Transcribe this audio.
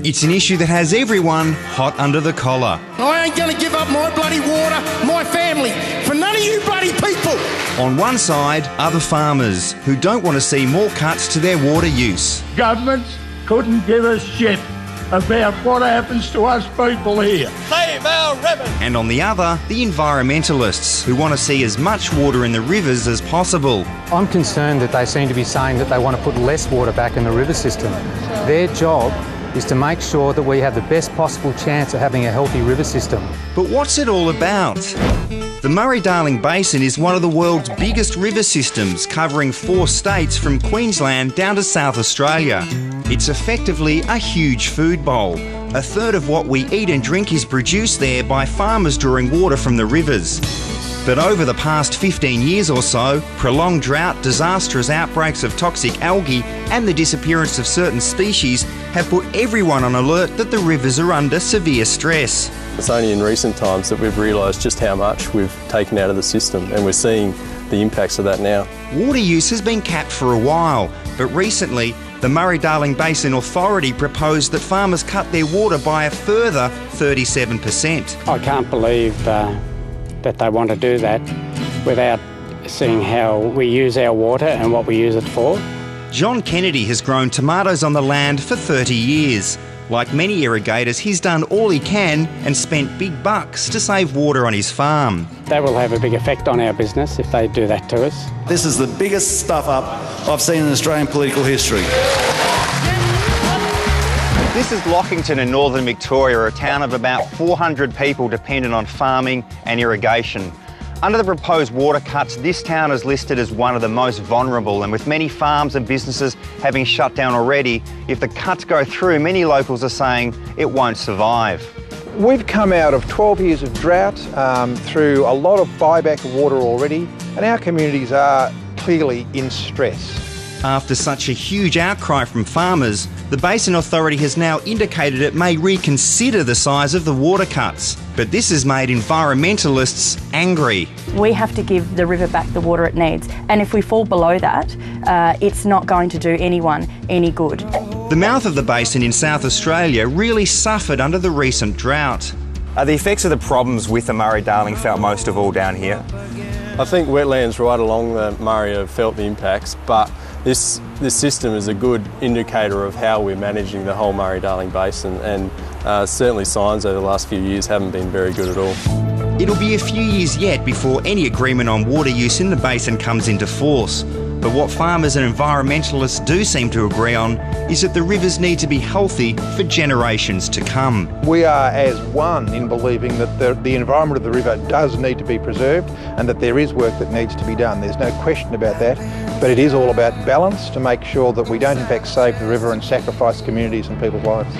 It's an issue that has everyone hot under the collar. I ain't gonna give up my bloody water, my family, for none of you bloody people. On one side are the farmers, who don't want to see more cuts to their water use. Governments couldn't give a shit about what happens to us people here. Save our rivers! And on the other, the environmentalists, who want to see as much water in the rivers as possible. I'm concerned that they seem to be saying that they want to put less water back in the river system. Their job is to make sure that we have the best possible chance of having a healthy river system. But what's it all about? The Murray Darling Basin is one of the world's biggest river systems, covering 4 states from Queensland down to South Australia. It's effectively a huge food bowl. A third of what we eat and drink is produced there by farmers drawing water from the rivers. But over the past 15 years or so, prolonged drought, disastrous outbreaks of toxic algae and the disappearance of certain species have put everyone on alert that the rivers are under severe stress. It's only in recent times that we've realised just how much we've taken out of the system, and we're seeing the impacts of that now. Water use has been capped for a while, but recently the Murray Darling Basin Authority proposed that farmers cut their water by a further 37%. I can't believe that they want to do that without seeing how we use our water and what we use it for. John Kennedy has grown tomatoes on the land for 30 years. Like many irrigators, he's done all he can and spent big bucks to save water on his farm. That will have a big effect on our business if they do that to us. This is the biggest stuff up I've seen in Australian political history. This is Lockington in northern Victoria, a town of about 400 people dependent on farming and irrigation. Under the proposed water cuts, this town is listed as one of the most vulnerable, and with many farms and businesses having shut down already, if the cuts go through, many locals are saying it won't survive. We've come out of 12 years of drought, through a lot of buyback of water already, and our communities are clearly in stress. After such a huge outcry from farmers, the Basin Authority has now indicated it may reconsider the size of the water cuts. But this has made environmentalists angry. We have to give the river back the water it needs, and if we fall below that, it's not going to do anyone any good. The mouth of the basin in South Australia really suffered under the recent drought. Are the effects of the problems with the Murray-Darling felt most of all down here? I think wetlands right along the Murray have felt the impacts, but this system is a good indicator of how we're managing the whole Murray-Darling Basin, and certainly signs over the last few years haven't been very good at all. It'll be a few years yet before any agreement on water use in the basin comes into force. But what farmers and environmentalists do seem to agree on is that the rivers need to be healthy for generations to come. We are as one in believing that the environment of the river does need to be preserved and that there is work that needs to be done. There's no question about that, but it is all about balance to make sure that we don't in fact save the river and sacrifice communities and people's lives.